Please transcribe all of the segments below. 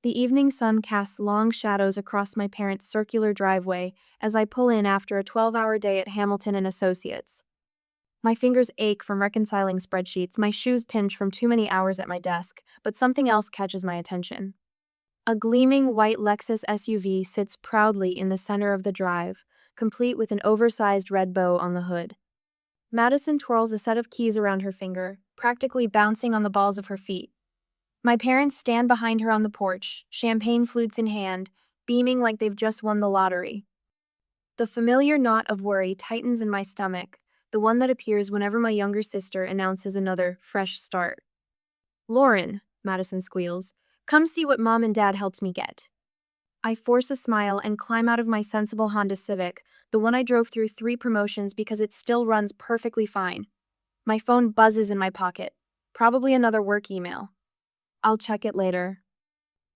The evening sun casts long shadows across my parents' circular driveway as I pull in after a 12-hour day at Hamilton and Associates. My fingers ache from reconciling spreadsheets, my shoes pinch from too many hours at my desk, but something else catches my attention. A gleaming white Lexus SUV sits proudly in the center of the drive, complete with an oversized red bow on the hood. Madison twirls a set of keys around her finger, practically bouncing on the balls of her feet. My parents stand behind her on the porch, champagne flutes in hand, beaming like they've just won the lottery. The familiar knot of worry tightens in my stomach, the one that appears whenever my younger sister announces another fresh start. "Lauren," Madison squeals, "come see what Mom and Dad helped me get." I force a smile and climb out of my sensible Honda Civic, the one I drove through 3 promotions because it still runs perfectly fine. My phone buzzes in my pocket. Probably another work email. "I'll check it later."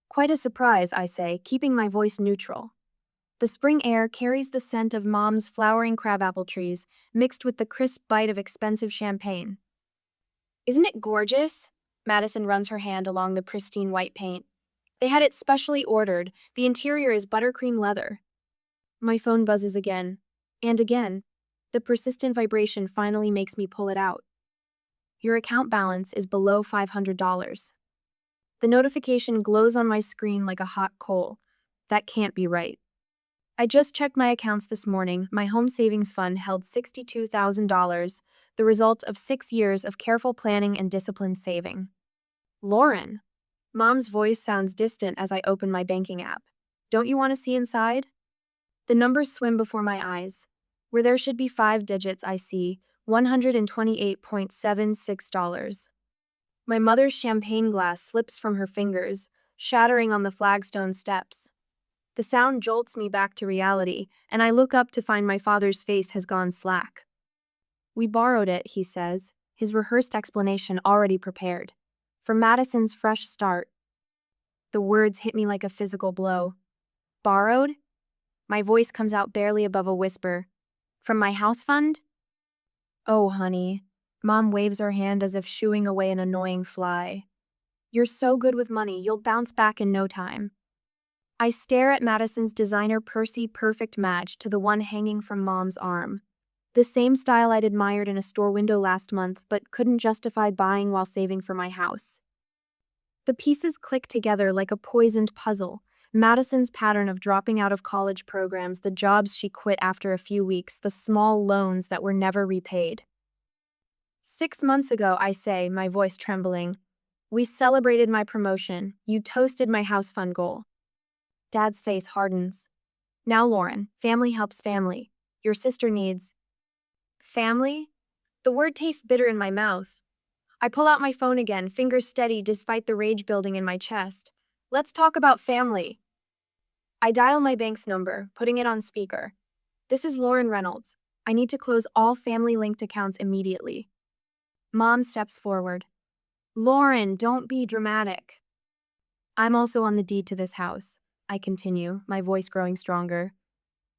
Quite a surprise, I say, keeping my voice neutral. The spring air carries the scent of Mom's flowering crabapple trees, mixed with the crisp bite of expensive champagne. "Isn't it gorgeous?" Madison runs her hand along the pristine white paint. "They had it specially ordered. The interior is buttercream leather." My phone buzzes again. And again. The persistent vibration finally makes me pull it out. "Your account balance is below $500. The notification glows on my screen like a hot coal. That can't be right. I just checked my accounts this morning. My home savings fund held $62,000, the result of 6 years of careful planning and disciplined saving. "Lauren." Mom's voice sounds distant as I open my banking app. "Don't you want to see inside?" The numbers swim before my eyes. Where there should be 5 digits, I see $128.76. My mother's champagne glass slips from her fingers, shattering on the flagstone steps. The sound jolts me back to reality, and I look up to find my father's face has gone slack. "We borrowed it," he says, his rehearsed explanation already prepared. "For Madison's fresh start." The words hit me like a physical blow. "Borrowed?" My voice comes out barely above a whisper. "From my house fund?" "Oh, honey." Mom waves her hand as if shooing away an annoying fly. "You're so good with money, you'll bounce back in no time." I stare at Madison's designer Percy perfect match to the one hanging from Mom's arm. The same style I'd admired in a store window last month, but couldn't justify buying while saving for my house. The pieces click together like a poisoned puzzle. Madison's pattern of dropping out of college programs, the jobs she quit after a few weeks, the small loans that were never repaid. 6 months ago, I say, my voice trembling, we celebrated my promotion. You toasted my house fund goal. Dad's face hardens. "Now, Lauren, family helps family. Your sister needs..." Family? The word tastes bitter in my mouth. I pull out my phone again, fingers steady despite the rage building in my chest. "Let's talk about family." I dial my bank's number, putting it on speaker. "This is Lauren Reynolds. I need to close all family-linked accounts immediately." Mom steps forward. "Lauren, don't be dramatic." "I'm also on the deed to this house," I continue, my voice growing stronger.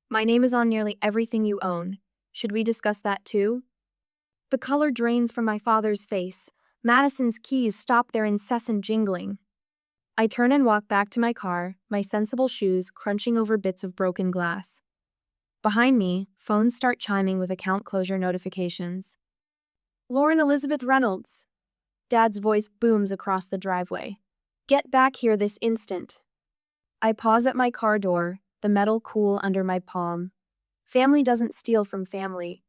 "My name is on nearly everything you own. Should we discuss that too?" The color drains from my father's face. Madison's keys stop their incessant jingling. I turn and walk back to my car, my sensible shoes crunching over bits of broken glass. Behind me, phones start chiming with account closure notifications. "Lauren Elizabeth Reynolds." Dad's voice booms across the driveway. "Get back here this instant." I pause at my car door, the metal cool under my palm. Family doesn't steal from family.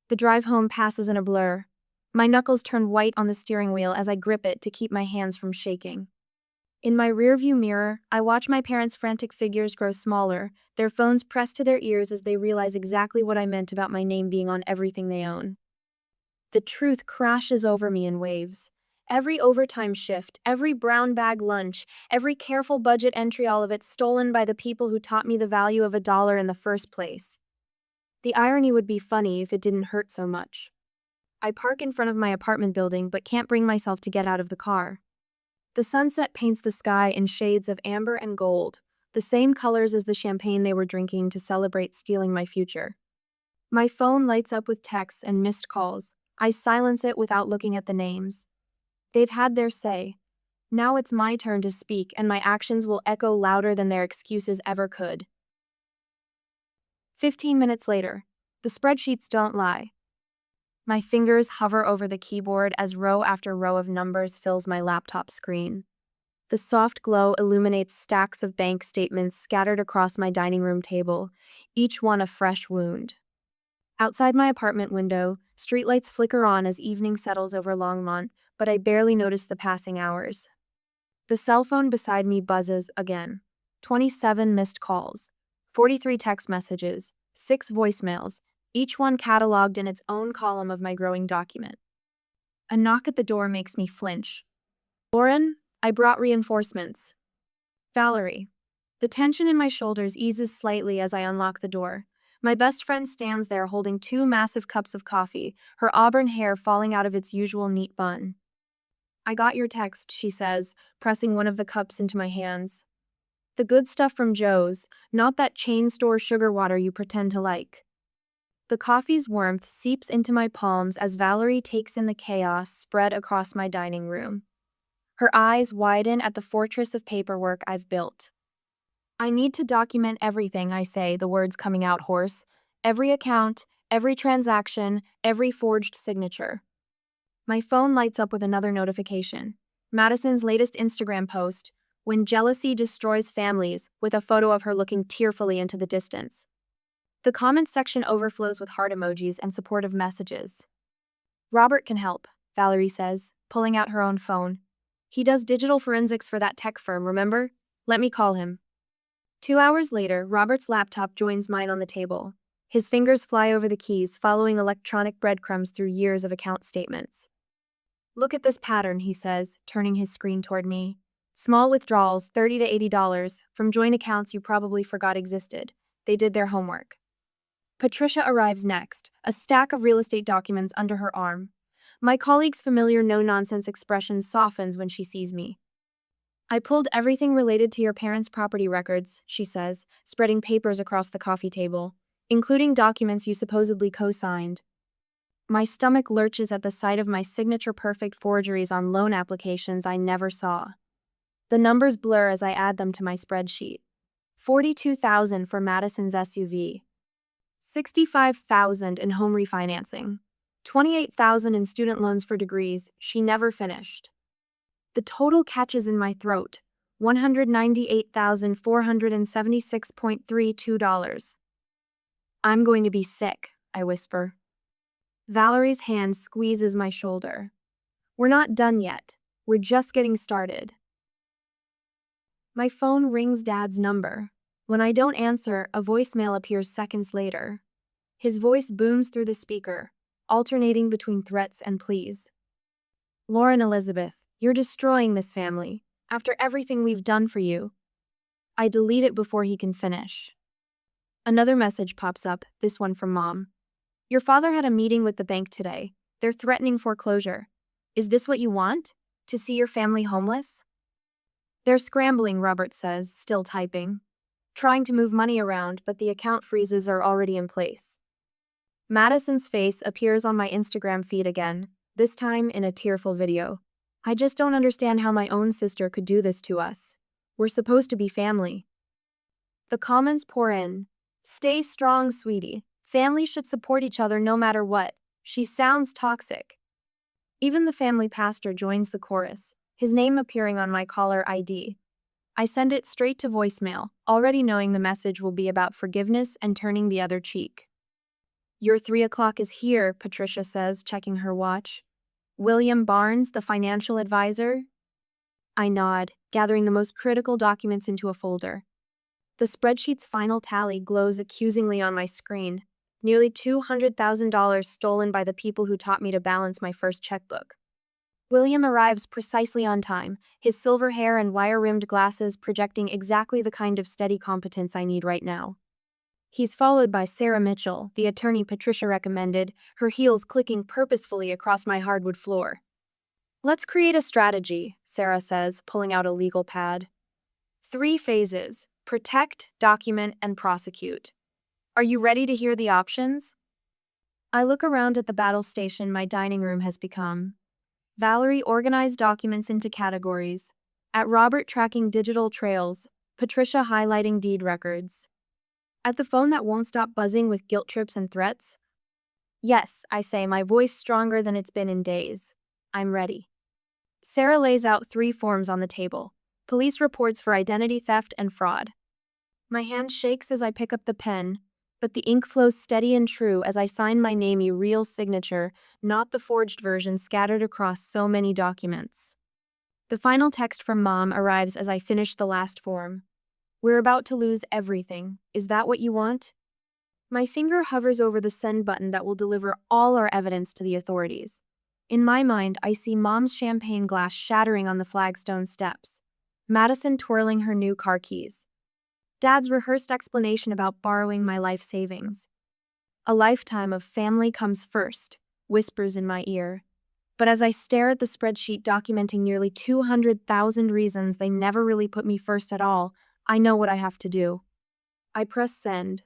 The drive home passes in a blur. My knuckles turn white on the steering wheel as I grip it to keep my hands from shaking. In my rearview mirror, I watch my parents' frantic figures grow smaller, their phones pressed to their ears as they realize exactly what I meant about my name being on everything they own. The truth crashes over me in waves. Every overtime shift, every brown bag lunch, every careful budget entry, all of it stolen by the people who taught me the value of $1 in the first place. The irony would be funny if it didn't hurt so much. I park in front of my apartment building but can't bring myself to get out of the car. The sunset paints the sky in shades of amber and gold, the same colors as the champagne they were drinking to celebrate stealing my future. My phone lights up with texts and missed calls. I silence it without looking at the names. They've had their say. Now it's my turn to speak, and my actions will echo louder than their excuses ever could. 15 minutes later. The spreadsheets don't lie. My fingers hover over the keyboard as row after row of numbers fills my laptop screen. The soft glow illuminates stacks of bank statements scattered across my dining room table, each one a fresh wound. Outside my apartment window, streetlights flicker on as evening settles over Longmont, but I barely notice the passing hours. The cell phone beside me buzzes again. 27 missed calls, 43 text messages, 6 voicemails, each one cataloged in its own column of my growing document. A knock at the door makes me flinch. Lauren, I brought reinforcements. Valerie. The tension in my shoulders eases slightly as I unlock the door. My best friend stands there holding 2 massive cups of coffee, her auburn hair falling out of its usual neat bun. I got your text, she says, pressing one of the cups into my hands. The good stuff from Joe's, not that chain store sugar water you pretend to like. The coffee's warmth seeps into my palms as Valerie takes in the chaos spread across my dining room. Her eyes widen at the fortress of paperwork I've built. I need to document everything, I say, the words coming out hoarse. Every account, every transaction, every forged signature. My phone lights up with another notification. Madison's latest Instagram post, "When jealousy destroys families," with a photo of her looking tearfully into the distance. The comments section overflows with heart emojis and supportive messages. Robert can help, Valerie says, pulling out her own phone. He does digital forensics for that tech firm, remember? Let me call him. 2 hours later, Robert's laptop joins mine on the table. His fingers fly over the keys, following electronic breadcrumbs through years of account statements. Look at this pattern, he says, turning his screen toward me. Small withdrawals, $30 to $80, from joint accounts you probably forgot existed. They did their homework. Patricia arrives next, a stack of real estate documents under her arm. My colleague's familiar no-nonsense expression softens when she sees me. I pulled everything related to your parents' property records, she says, spreading papers across the coffee table, including documents you supposedly co-signed. My stomach lurches at the sight of my signature-perfect forgeries on loan applications I never saw. The numbers blur as I add them to my spreadsheet. $42,000 for Madison's SUV. $65,000 in home refinancing. $28,000 in student loans for degrees she never finished. The total catches in my throat. $198,476.32. I'm going to be sick, I whisper. Valerie's hand squeezes my shoulder. We're not done yet. We're just getting started. My phone rings Dad's number. When I don't answer, a voicemail appears seconds later. His voice booms through the speaker, alternating between threats and pleas. Lauren Elizabeth, you're destroying this family. After everything we've done for you. I delete it before he can finish. Another message pops up, this one from Mom. Your father had a meeting with the bank today. They're threatening foreclosure. Is this what you want? To see your family homeless? They're scrambling, Robert says, still typing. Trying to move money around, but the account freezes are already in place. Madison's face appears on my Instagram feed again, this time in a tearful video. I just don't understand how my own sister could do this to us. We're supposed to be family. The comments pour in. Stay strong, sweetie. Families should support each other no matter what. She sounds toxic. Even the family pastor joins the chorus, his name appearing on my caller ID. I send it straight to voicemail, already knowing the message will be about forgiveness and turning the other cheek. Your 3 o'clock is here, Patricia says, checking her watch. William Barnes, the financial advisor? I nod, gathering the most critical documents into a folder. The spreadsheet's final tally glows accusingly on my screen. Nearly $200,000 stolen by the people who taught me to balance my first checkbook. William arrives precisely on time, his silver hair and wire-rimmed glasses projecting exactly the kind of steady competence I need right now. He's followed by Sarah Mitchell, the attorney Patricia recommended, her heels clicking purposefully across my hardwood floor. Let's create a strategy, Sarah says, pulling out a legal pad. 3 phases: protect, document, and prosecute. Are you ready to hear the options? I look around at the battle station my dining room has become. Valerie organized documents into categories. At Robert tracking digital trails, Patricia highlighting deed records. At the phone that won't stop buzzing with guilt trips and threats? Yes, I say, my voice stronger than it's been in days. I'm ready. Sarah lays out 3 forms on the table. Police reports for identity theft and fraud. My hand shakes as I pick up the pen, but the ink flows steady and true as I sign my name, a real signature, not the forged version scattered across so many documents. The final text from Mom arrives as I finish the last form. We're about to lose everything. Is that what you want? My finger hovers over the send button that will deliver all our evidence to the authorities. In my mind, I see Mom's champagne glass shattering on the flagstone steps, Madison twirling her new car keys, Dad's rehearsed explanation about borrowing my life savings. A lifetime of family comes first, whispers in my ear. But as I stare at the spreadsheet documenting nearly 200,000 reasons they never really put me first at all, I know what I have to do. I press send.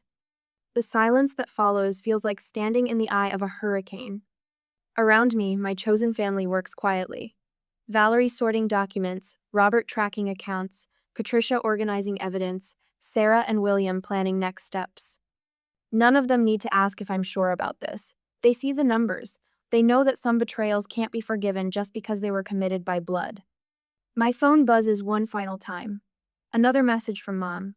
The silence that follows feels like standing in the eye of a hurricane. Around me, my chosen family works quietly. Valerie sorting documents, Robert tracking accounts, Patricia organizing evidence, Sarah and William planning next steps. None of them need to ask if I'm sure about this. They see the numbers. They know that some betrayals can't be forgiven just because they were committed by blood. My phone buzzes one final time. Another message from Mom.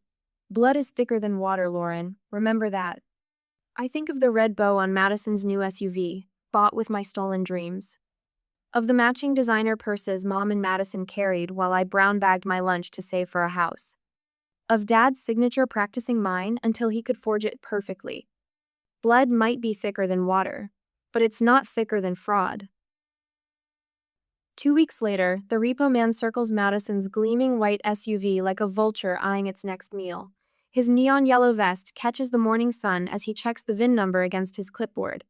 Blood is thicker than water, Lauren. Remember that. I think of the red bow on Madison's new SUV, bought with my stolen dreams. Of the matching designer purses Mom and Madison carried while I brown-bagged my lunch to save for a house. Of Dad's signature practicing mine until he could forge it perfectly. Blood might be thicker than water, but it's not thicker than fraud. 2 weeks later, the repo man circles Madison's gleaming white SUV like a vulture eyeing its next meal. His neon yellow vest catches the morning sun as he checks the VIN number against his clipboard.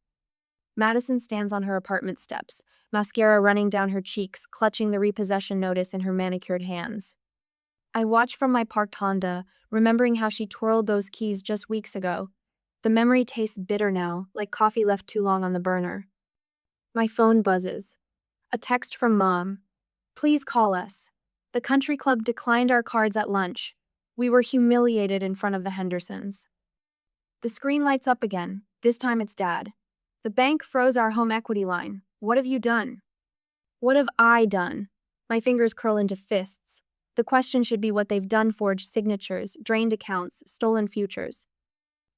Madison stands on her apartment steps, mascara running down her cheeks, clutching the repossession notice in her manicured hands. I watch from my parked Honda, remembering how she twirled those keys just weeks ago. The memory tastes bitter now, like coffee left too long on the burner. My phone buzzes. A text from Mom. Please call us. The country club declined our cards at lunch. We were humiliated in front of the Hendersons. The screen lights up again. This time it's Dad. The bank froze our home equity line. What have you done? What have I done? My fingers curl into fists. The question should be what they've done: forged signatures, drained accounts, stolen futures.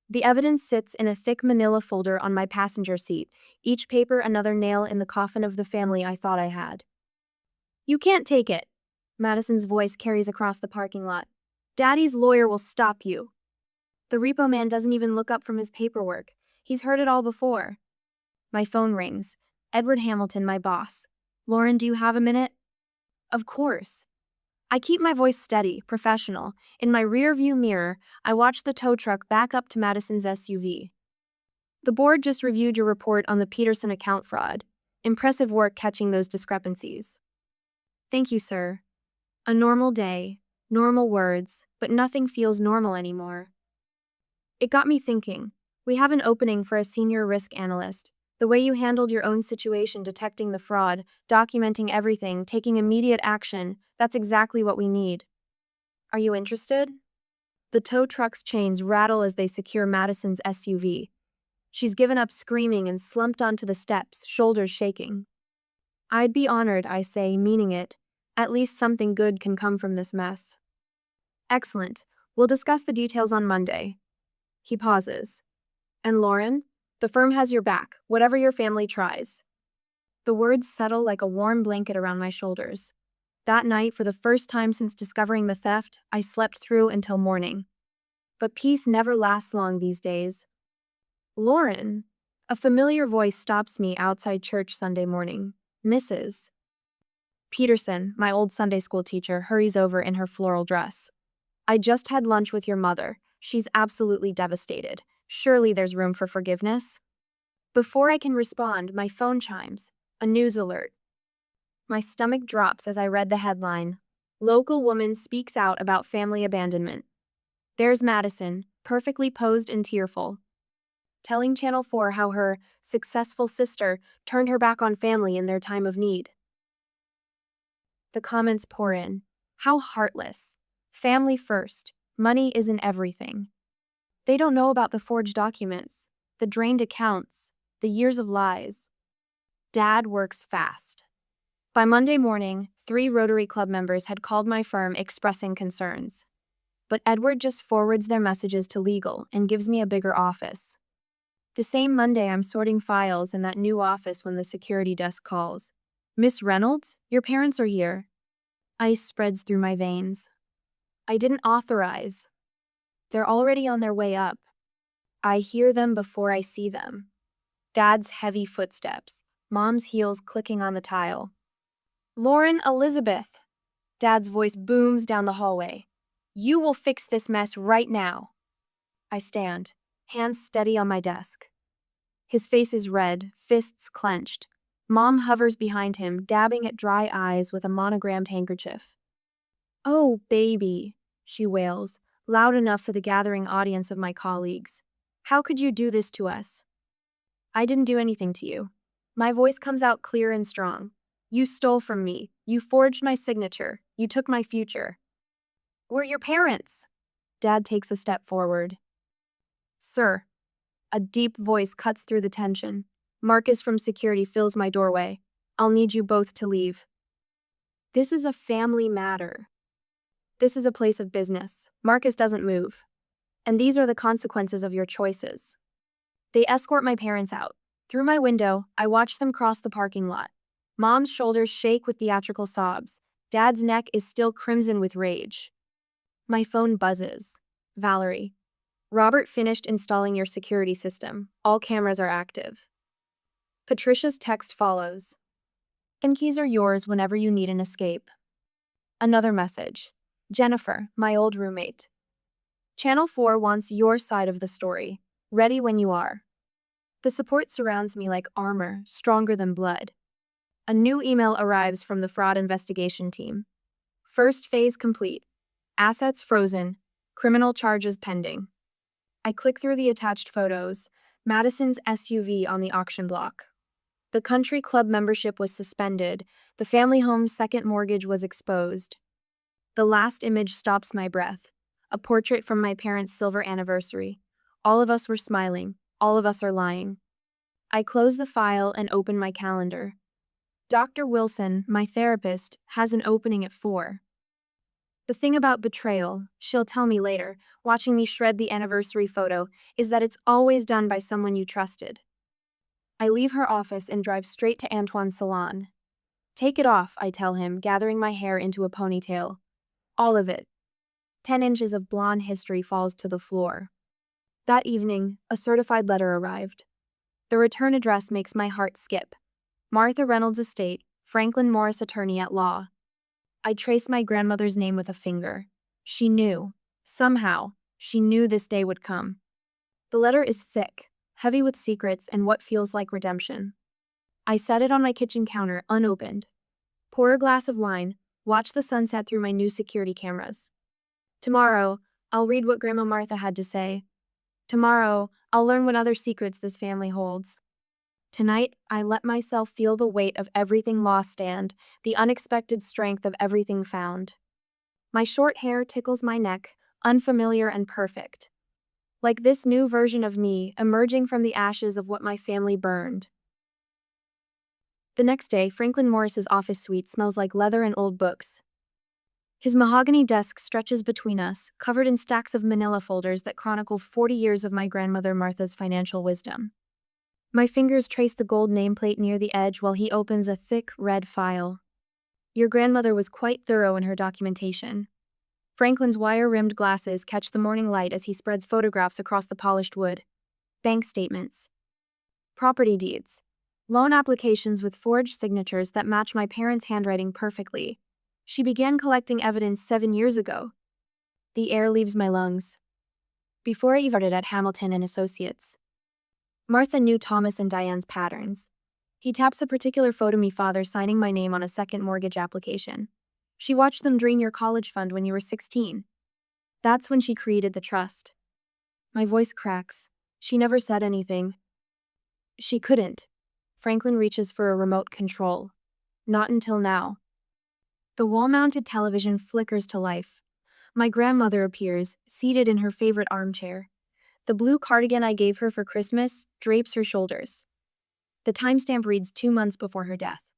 The evidence sits in a thick manila folder on my passenger seat, each paper another nail in the coffin of the family I thought I had. You can't take it. Madison's voice carries across the parking lot. Daddy's lawyer will stop you. The repo man doesn't even look up from his paperwork. He's heard it all before. My phone rings. Edward Hamilton, my boss. Lauren, do you have a minute? Of course. I keep my voice steady, professional. In my rear-view mirror, I watch the tow truck back up to Madison's SUV. The board just reviewed your report on the Peterson account fraud. Impressive work catching those discrepancies. Thank you, sir. A normal day, normal words, but nothing feels normal anymore. It got me thinking. We have an opening for a senior risk analyst. The way you handled your own situation, detecting the fraud, documenting everything, taking immediate action, that's exactly what we need. Are you interested? The tow truck's chains rattle as they secure Madison's SUV. She's given up screaming and slumped onto the steps, shoulders shaking. I'd be honored, I say, meaning it. At least something good can come from this mess. Excellent. We'll discuss the details on Monday. He pauses. And Lauren? The firm has your back, whatever your family tries. The words settle like a warm blanket around my shoulders. That night, for the first time since discovering the theft, I slept through until morning. But peace never lasts long these days. Lauren! A familiar voice stops me outside church Sunday morning. Mrs. Peterson, my old Sunday school teacher, hurries over in her floral dress. I just had lunch with your mother. She's absolutely devastated. Surely there's room for forgiveness? Before I can respond, my phone chimes. A news alert. My stomach drops as I read the headline. Local woman speaks out about family abandonment. There's Madison, perfectly posed and tearful, telling Channel 4 how her successful sister turned her back on family in their time of need. The comments pour in. How heartless. Family first. Money isn't everything. They don't know about the forged documents, the drained accounts, the years of lies. Dad works fast. By Monday morning, 3 Rotary Club members had called my firm expressing concerns. But Edward just forwards their messages to legal and gives me a bigger office. The same Monday, I'm sorting files in that new office when the security desk calls. Miss Reynolds, your parents are here. Ice spreads through my veins. I didn't authorize. They're already on their way up. I hear them before I see them. Dad's heavy footsteps, Mom's heels clicking on the tile. Lauren Elizabeth. Dad's voice booms down the hallway. You will fix this mess right now. I stand, hands steady on my desk. His face is red, fists clenched. Mom hovers behind him, dabbing at dry eyes with a monogrammed handkerchief. Oh, baby, she wails, loud enough for the gathering audience of my colleagues. How could you do this to us? I didn't do anything to you. My voice comes out clear and strong. You stole from me. You forged my signature. You took my future. We're your parents. Dad takes a step forward. Sir. A deep voice cuts through the tension. Marcus from security fills my doorway. I'll need you both to leave. This is a family matter. This is a place of business. Marcus doesn't move. And these are the consequences of your choices. They escort my parents out. Through my window, I watch them cross the parking lot. Mom's shoulders shake with theatrical sobs. Dad's neck is still crimson with rage. My phone buzzes. Valerie. Robert finished installing your security system. All cameras are active. Patricia's text follows. And keys are yours whenever you need an escape. Another message. Jennifer, my old roommate. Channel 4 wants your side of the story. Ready when you are. The support surrounds me like armor, stronger than blood. A new email arrives from the fraud investigation team. First phase complete. Assets frozen. Criminal charges pending. I click through the attached photos. Madison's SUV on the auction block. The country club membership was suspended. The family home's second mortgage was exposed. The last image stops my breath. A portrait from my parents' silver anniversary. All of us were smiling. All of us are lying. I close the file and open my calendar. Dr. Wilson, my therapist, has an opening at 4. The thing about betrayal, she'll tell me later, watching me shred the anniversary photo, is that it's always done by someone you trusted. I leave her office and drive straight to Antoine's salon. Take it off, I tell him, gathering my hair into a ponytail. All of it. 10 inches of blonde history falls to the floor. That evening, a certified letter arrived. The return address makes my heart skip. Martha Reynolds Estate, Franklin Morris Attorney at Law. I trace my grandmother's name with a finger. She knew. Somehow, she knew this day would come. The letter is thick, heavy with secrets and what feels like redemption. I set it on my kitchen counter, unopened. Pour a glass of wine, watch the sunset through my new security cameras. Tomorrow, I'll read what Grandma Martha had to say. Tomorrow, I'll learn what other secrets this family holds. Tonight, I let myself feel the weight of everything lost and the unexpected strength of everything found. My short hair tickles my neck, unfamiliar and perfect. Like this new version of me emerging from the ashes of what my family burned. The next day, Franklin Morris's office suite smells like leather and old books. His mahogany desk stretches between us, covered in stacks of manila folders that chronicle 40 years of my grandmother Martha's financial wisdom. My fingers trace the gold nameplate near the edge while he opens a thick, red file. Your grandmother was quite thorough in her documentation. Franklin's wire-rimmed glasses catch the morning light as he spreads photographs across the polished wood. Bank statements. Property deeds. Loan applications with forged signatures that match my parents' handwriting perfectly. She began collecting evidence 7 years ago. The air leaves my lungs. Before I even started at Hamilton and Associates. Martha knew Thomas and Diane's patterns. He taps a particular photo of me father signing my name on a second mortgage application. She watched them drain your college fund when you were 16. That's when she created the trust. My voice cracks. She never said anything. She couldn't. Franklin reaches for a remote control. Not until now. The wall-mounted television flickers to life. My grandmother appears, seated in her favorite armchair. The blue cardigan I gave her for Christmas drapes her shoulders. The timestamp reads 2 months before her death.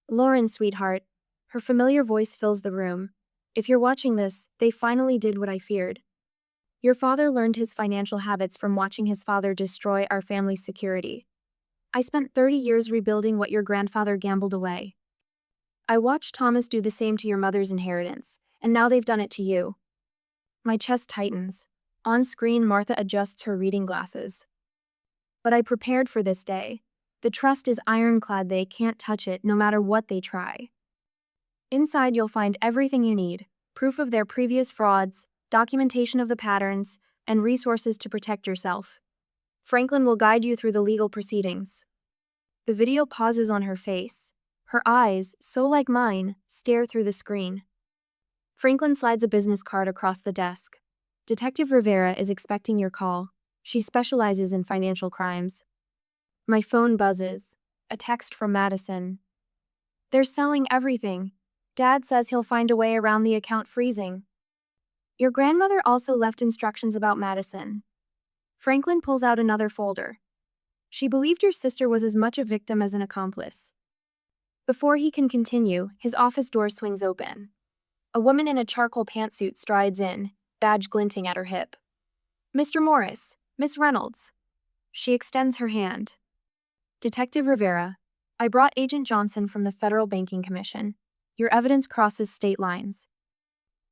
Lauren, sweetheart. Her familiar voice fills the room. If you're watching this, they finally did what I feared. Your father learned his financial habits from watching his father destroy our family's security. I spent 30 years rebuilding what your grandfather gambled away. I watched Thomas do the same to your mother's inheritance, and now they've done it to you. My chest tightens. On screen, Martha adjusts her reading glasses. But I prepared for this day. The trust is ironclad, they can't touch it no matter what they try. Inside you'll find everything you need, proof of their previous frauds, documentation of the patterns, and resources to protect yourself. Franklin will guide you through the legal proceedings. The video pauses on her face. Her eyes, so like mine, stare through the screen. Franklin slides a business card across the desk. Detective Rivera is expecting your call. She specializes in financial crimes. My phone buzzes. A text from Madison. They're selling everything. Dad says he'll find a way around the account freezing. Your grandmother also left instructions about Madison. Franklin pulls out another folder. She believed your sister was as much a victim as an accomplice. Before he can continue, his office door swings open. A woman in a charcoal pantsuit strides in, badge glinting at her hip. Mr. Morris, Miss Reynolds. She extends her hand. Detective Rivera, I brought Agent Johnson from the Federal Banking Commission. Your evidence crosses state lines.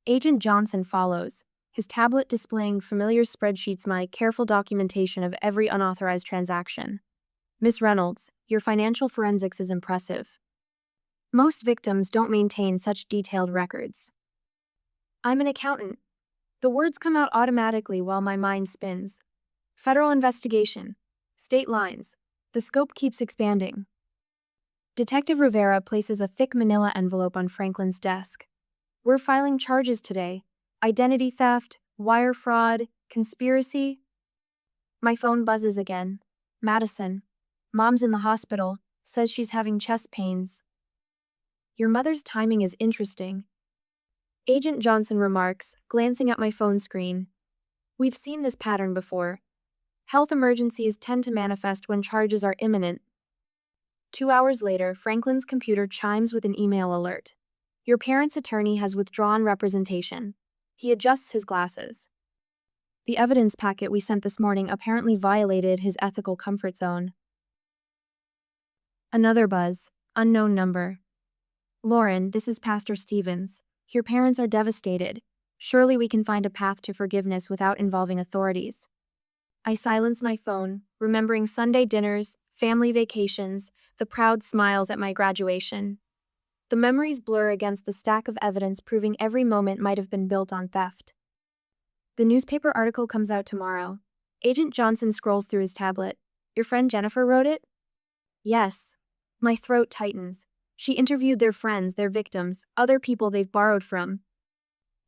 Agent Johnson follows, his tablet displaying familiar spreadsheets, my careful documentation of every unauthorized transaction. Miss Reynolds, your financial forensics is impressive. Most victims don't maintain such detailed records. I'm an accountant. The words come out automatically while my mind spins. Federal investigation. State lines. The scope keeps expanding. Detective Rivera places a thick manila envelope on Franklin's desk. We're filing charges today. Identity theft, wire fraud, conspiracy. My phone buzzes again. Madison. Mom's in the hospital. Says she's having chest pains. Your mother's timing is interesting. Agent Johnson remarks, glancing at my phone screen. We've seen this pattern before. Health emergencies tend to manifest when charges are imminent. 2 hours later, Franklin's computer chimes with an email alert. Your parents' attorney has withdrawn representation. He adjusts his glasses. The evidence packet we sent this morning apparently violated his ethical comfort zone. Another buzz. Unknown number. Lauren, this is Pastor Stevens. Your parents are devastated. Surely we can find a path to forgiveness without involving authorities. I silence my phone, remembering Sunday dinners, family vacations, the proud smiles at my graduation. The memories blur against the stack of evidence proving every moment might have been built on theft. The newspaper article comes out tomorrow. Agent Johnson scrolls through his tablet. Your friend Jennifer wrote it? Yes. My throat tightens. She interviewed their friends, their victims, other people they've borrowed from.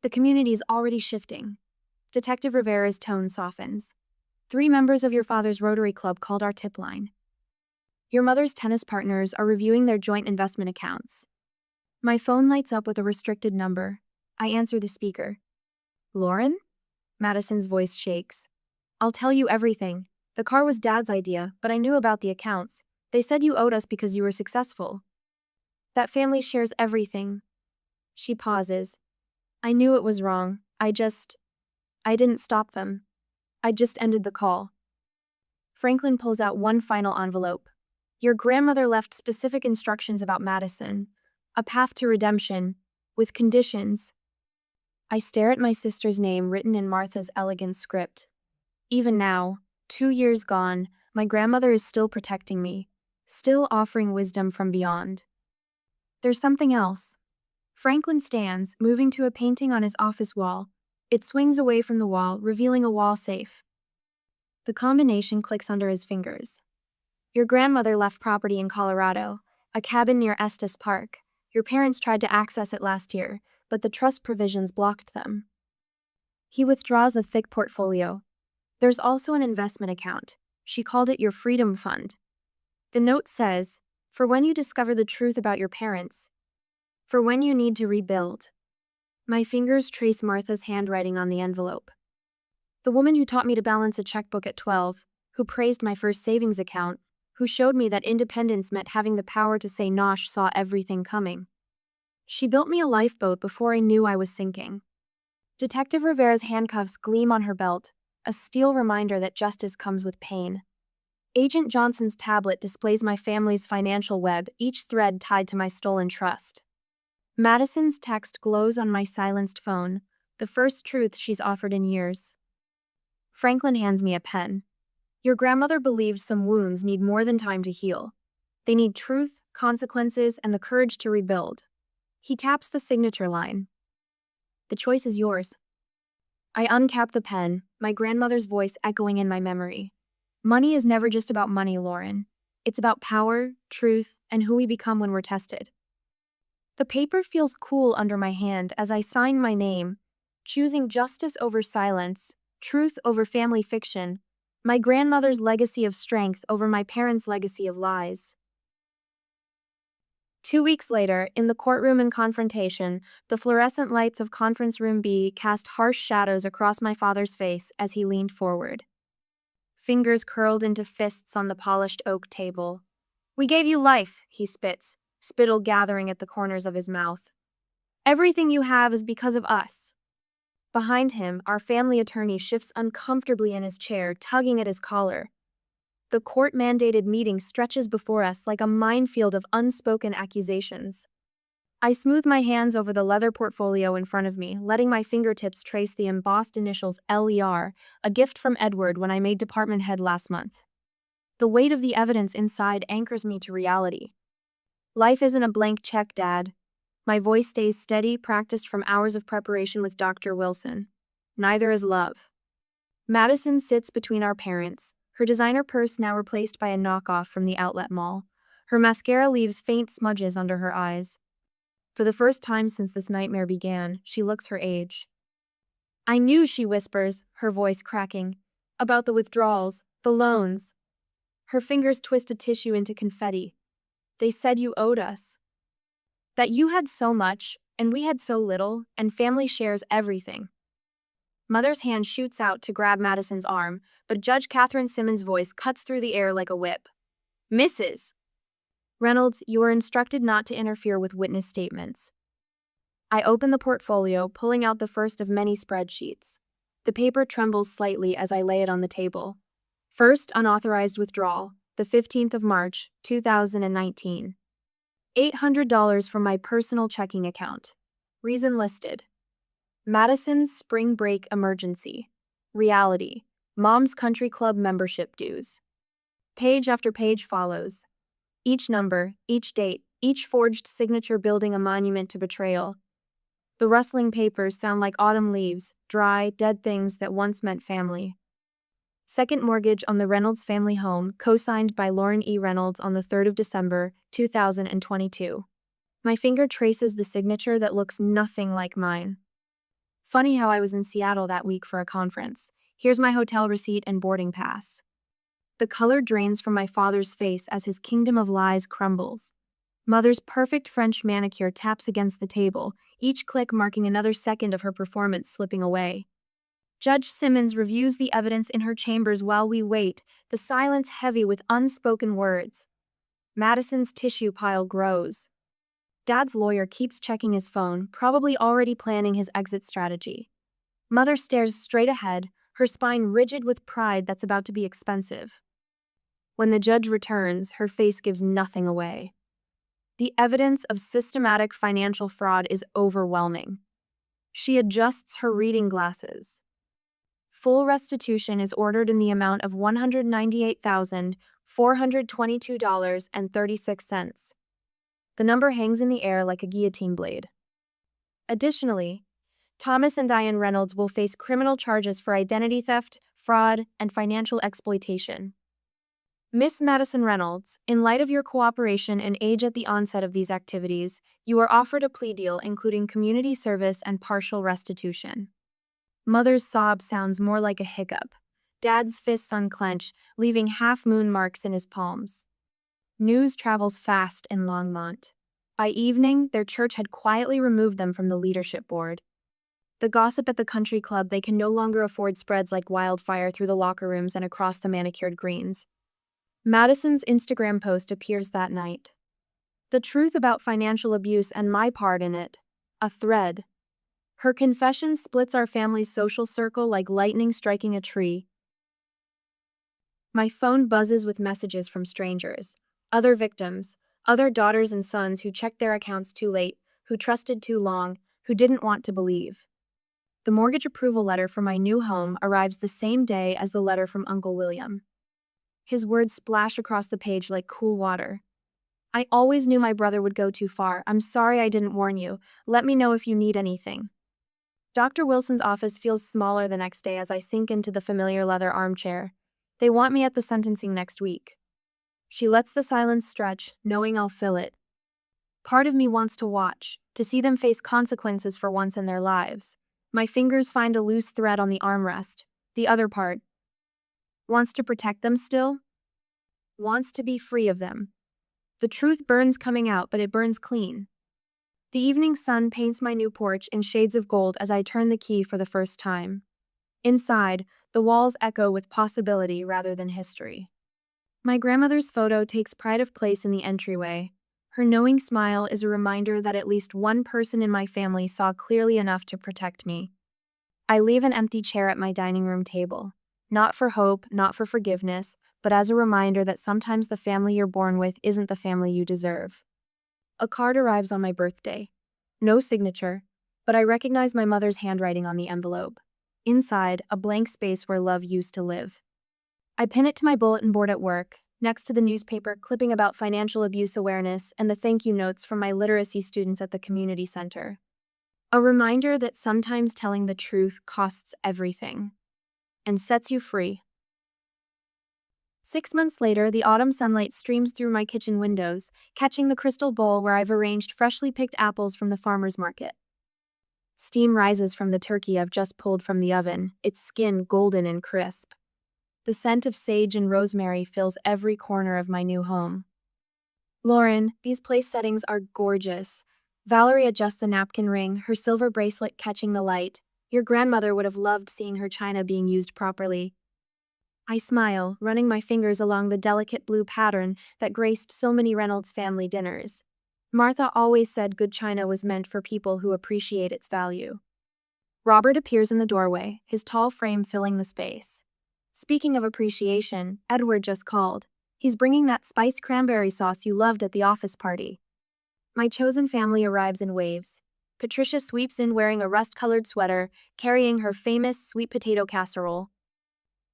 The community's already shifting. Detective Rivera's tone softens. 3 members of your father's Rotary Club called our tip line. Your mother's tennis partners are reviewing their joint investment accounts. My phone lights up with a restricted number. I answer the speaker. Lauren? Madison's voice shakes. I'll tell you everything. The car was Dad's idea, but I knew about the accounts. They said you owed us because you were successful. That family shares everything. She pauses. I knew it was wrong. I didn't stop them. I just ended the call. Franklin pulls out one final envelope. Your grandmother left specific instructions about Madison. A path to redemption, with conditions. I stare at my sister's name written in Martha's elegant script. Even now, 2 years gone, my grandmother is still protecting me, still offering wisdom from beyond. There's something else. Franklin stands, moving to a painting on his office wall. It swings away from the wall, revealing a wall safe. The combination clicks under his fingers. Your grandmother left property in Colorado, a cabin near Estes Park. Your parents tried to access it last year, but the trust provisions blocked them. He withdraws a thick portfolio. There's also an investment account. She called it your Freedom Fund. The note says, for when you discover the truth about your parents. For when you need to rebuild. My fingers trace Martha's handwriting on the envelope. The woman who taught me to balance a checkbook at 12, who praised my first savings account, who showed me that independence meant having the power to say nosh, saw everything coming. She built me a lifeboat before I knew I was sinking. Detective Rivera's handcuffs gleam on her belt, a steel reminder that justice comes with pain. Agent Johnson's tablet displays my family's financial web, each thread tied to my stolen trust. Madison's text glows on my silenced phone, the first truth she's offered in years. Franklin hands me a pen. Your grandmother believed some wounds need more than time to heal. They need truth, consequences, and the courage to rebuild. He taps the signature line. The choice is yours. I uncap the pen, my grandmother's voice echoing in my memory. Money is never just about money, Lauren. It's about power, truth, and who we become when we're tested. The paper feels cool under my hand as I sign my name, choosing justice over silence, truth over family fiction, my grandmother's legacy of strength over my parents' legacy of lies. 2 weeks later, in the courtroom in confrontation, the fluorescent lights of Conference Room B cast harsh shadows across my father's face as he leaned forward. Fingers curled into fists on the polished oak table. We gave you life, he spits, spittle gathering at the corners of his mouth. Everything you have is because of us. Behind him, our family attorney shifts uncomfortably in his chair, tugging at his collar. The court-mandated meeting stretches before us like a minefield of unspoken accusations. I smooth my hands over the leather portfolio in front of me, letting my fingertips trace the embossed initials LER, a gift from Edward when I made department head last month. The weight of the evidence inside anchors me to reality. Life isn't a blank check, Dad. My voice stays steady, practiced from hours of preparation with Dr. Wilson. Neither is love. Madison sits between our parents, her designer purse now replaced by a knockoff from the outlet mall. Her mascara leaves faint smudges under her eyes. For the first time since this nightmare began, she looks her age. I knew, she whispers, her voice cracking, about the withdrawals, the loans. Her fingers twist a tissue into confetti. They said you owed us. That you had so much, and we had so little, and family shares everything. Mother's hand shoots out to grab Madison's arm, but Judge Catherine Simmons' voice cuts through the air like a whip. Mrs. Reynolds, you are instructed not to interfere with witness statements. I open the portfolio, pulling out the first of many spreadsheets. The paper trembles slightly as I lay it on the table. First unauthorized withdrawal, the 15th of March, 2019. $800 from my personal checking account. Reason listed. Madison's spring break emergency. Reality. Mom's country club membership dues. Page after page follows. Each number, each date, each forged signature building a monument to betrayal. The rustling papers sound like autumn leaves, dry, dead things that once meant family. Second mortgage on the Reynolds family home, co-signed by Lauren E. Reynolds on the 3rd of December, 2022. My finger traces the signature that looks nothing like mine. Funny how I was in Seattle that week for a conference. Here's my hotel receipt and boarding pass. The color drains from my father's face as his kingdom of lies crumbles. Mother's perfect French manicure taps against the table, each click marking another second of her performance slipping away. Judge Simmons reviews the evidence in her chambers while we wait, the silence heavy with unspoken words. Madison's tissue pile grows. Dad's lawyer keeps checking his phone, probably already planning his exit strategy. Mother stares straight ahead, her spine rigid with pride that's about to be expensive. When the judge returns, her face gives nothing away. The evidence of systematic financial fraud is overwhelming. She adjusts her reading glasses. Full restitution is ordered in the amount of $198,422.36. The number hangs in the air like a guillotine blade. Additionally, Thomas and Diane Reynolds will face criminal charges for identity theft, fraud, and financial exploitation. Miss Madison Reynolds, in light of your cooperation and age at the onset of these activities, you are offered a plea deal including community service and partial restitution. Mother's sob sounds more like a hiccup. Dad's fists unclench, leaving half-moon marks in his palms. News travels fast in Longmont. By evening, their church had quietly removed them from the leadership board. The gossip at the country club they can no longer afford spreads like wildfire through the locker rooms and across the manicured greens. Madison's Instagram post appears that night. The truth about financial abuse and my part in it. A thread. Her confession splits our family's social circle like lightning striking a tree. My phone buzzes with messages from strangers, other victims, other daughters and sons who checked their accounts too late, who trusted too long, who didn't want to believe. The mortgage approval letter for my new home arrives the same day as the letter from Uncle William. His words splash across the page like cool water. I always knew my brother would go too far. I'm sorry I didn't warn you. Let me know if you need anything. Dr. Wilson's office feels smaller the next day as I sink into the familiar leather armchair. They want me at the sentencing next week. She lets the silence stretch, knowing I'll fill it. Part of me wants to watch, to see them face consequences for once in their lives. My fingers find a loose thread on the armrest. The other part wants to protect them still? Wants to be free of them. The truth burns coming out, but it burns clean. The evening sun paints my new porch in shades of gold as I turn the key for the first time. Inside, the walls echo with possibility rather than history. My grandmother's photo takes pride of place in the entryway. Her knowing smile is a reminder that at least one person in my family saw clearly enough to protect me. I leave an empty chair at my dining room table. Not for hope, not for forgiveness, but as a reminder that sometimes the family you're born with isn't the family you deserve. A card arrives on my birthday. No signature, but I recognize my mother's handwriting on the envelope. Inside, a blank space where love used to live. I pin it to my bulletin board at work, next to the newspaper clipping about financial abuse awareness and the thank you notes from my literacy students at the community center. A reminder that sometimes telling the truth costs everything and sets you free. 6 months later, the autumn sunlight streams through my kitchen windows, catching the crystal bowl where I've arranged freshly picked apples from the farmer's market. Steam rises from the turkey I've just pulled from the oven, its skin golden and crisp. The scent of sage and rosemary fills every corner of my new home. Lauren, these place settings are gorgeous. Valerie adjusts a napkin ring, her silver bracelet catching the light. Your grandmother would have loved seeing her china being used properly. I smile, running my fingers along the delicate blue pattern that graced so many Reynolds family dinners. Martha always said good china was meant for people who appreciate its value. Robert appears in the doorway, his tall frame filling the space. Speaking of appreciation, Edward just called. He's bringing that spiced cranberry sauce you loved at the office party. My chosen family arrives in waves. Patricia sweeps in wearing a rust-colored sweater, carrying her famous sweet potato casserole.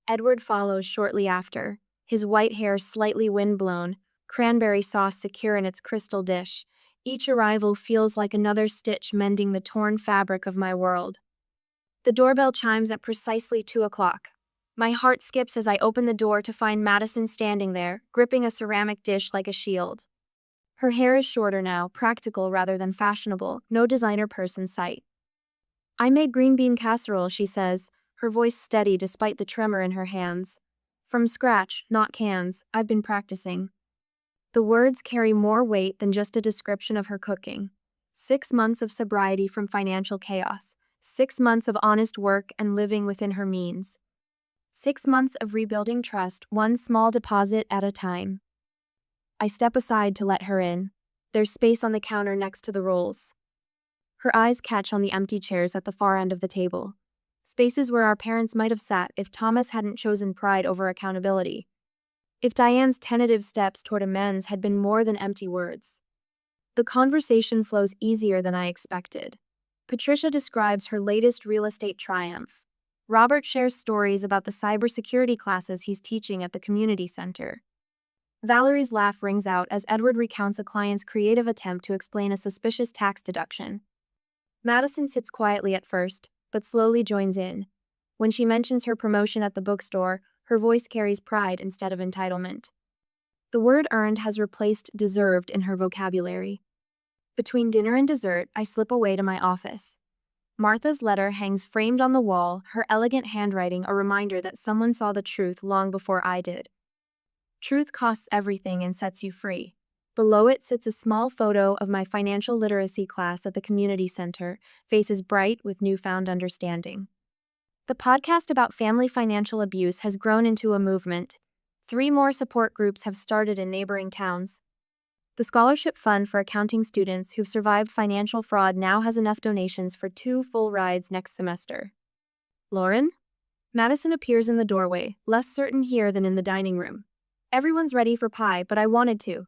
Edward follows shortly after, his white hair slightly windblown, cranberry sauce secure in its crystal dish. Each arrival feels like another stitch mending the torn fabric of my world. The doorbell chimes at precisely 2 o'clock. My heart skips as I open the door to find Madison standing there, gripping a ceramic dish like a shield. Her hair is shorter now, practical rather than fashionable, no designer purse in sight. I made green bean casserole, she says, her voice steady despite the tremor in her hands. From scratch, not cans, I've been practicing. The words carry more weight than just a description of her cooking. 6 months of sobriety from financial chaos. 6 months of honest work and living within her means. 6 months of rebuilding trust, one small deposit at a time. I step aside to let her in. There's space on the counter next to the rolls. Her eyes catch on the empty chairs at the far end of the table. Spaces where our parents might have sat if Thomas hadn't chosen pride over accountability. If Diane's tentative steps toward amends had been more than empty words. The conversation flows easier than I expected. Patricia describes her latest real estate triumph. Robert shares stories about the cybersecurity classes he's teaching at the community center. Valerie's laugh rings out as Edward recounts a client's creative attempt to explain a suspicious tax deduction. Madison sits quietly at first, but slowly joins in. When she mentions her promotion at the bookstore, her voice carries pride instead of entitlement. The word earned has replaced deserved in her vocabulary. Between dinner and dessert, I slip away to my office. Martha's letter hangs framed on the wall, her elegant handwriting a reminder that someone saw the truth long before I did. Truth costs everything and sets you free. Below it sits a small photo of my financial literacy class at the community center, faces bright with newfound understanding. The podcast about family financial abuse has grown into a movement. 3 more support groups have started in neighboring towns. The scholarship fund for accounting students who've survived financial fraud now has enough donations for 2 full rides next semester. Lauren? Madison appears in the doorway, less certain here than in the dining room. Everyone's ready for pie, but I wanted to.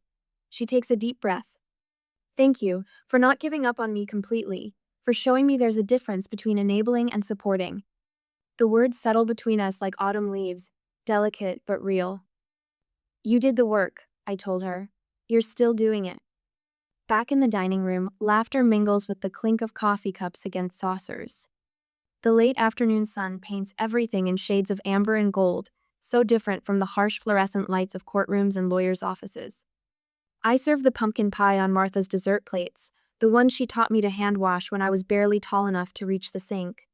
She takes a deep breath. Thank you for not giving up on me completely, for showing me there's a difference between enabling and supporting. The words settle between us like autumn leaves, delicate but real. You did the work, I told her. You're still doing it. Back in the dining room, laughter mingles with the clink of coffee cups against saucers. The late afternoon sun paints everything in shades of amber and gold, so different from the harsh fluorescent lights of courtrooms and lawyers' offices. I serve the pumpkin pie on Martha's dessert plates, the one she taught me to hand wash when I was barely tall enough to reach the sink.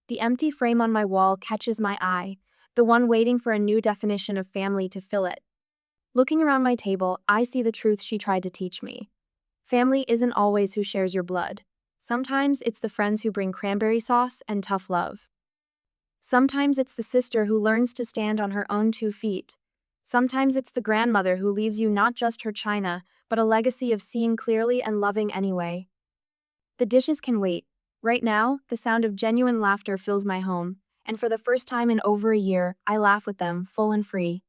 The empty frame on my wall catches my eye, the one waiting for a new definition of family to fill it. Looking around my table, I see the truth she tried to teach me. Family isn't always who shares your blood. Sometimes it's the friends who bring cranberry sauce and tough love. Sometimes it's the sister who learns to stand on her own 2 feet. Sometimes it's the grandmother who leaves you not just her china, but a legacy of seeing clearly and loving anyway. The dishes can wait. Right now, the sound of genuine laughter fills my home, and for the first time in over a year, I laugh with them, full and free.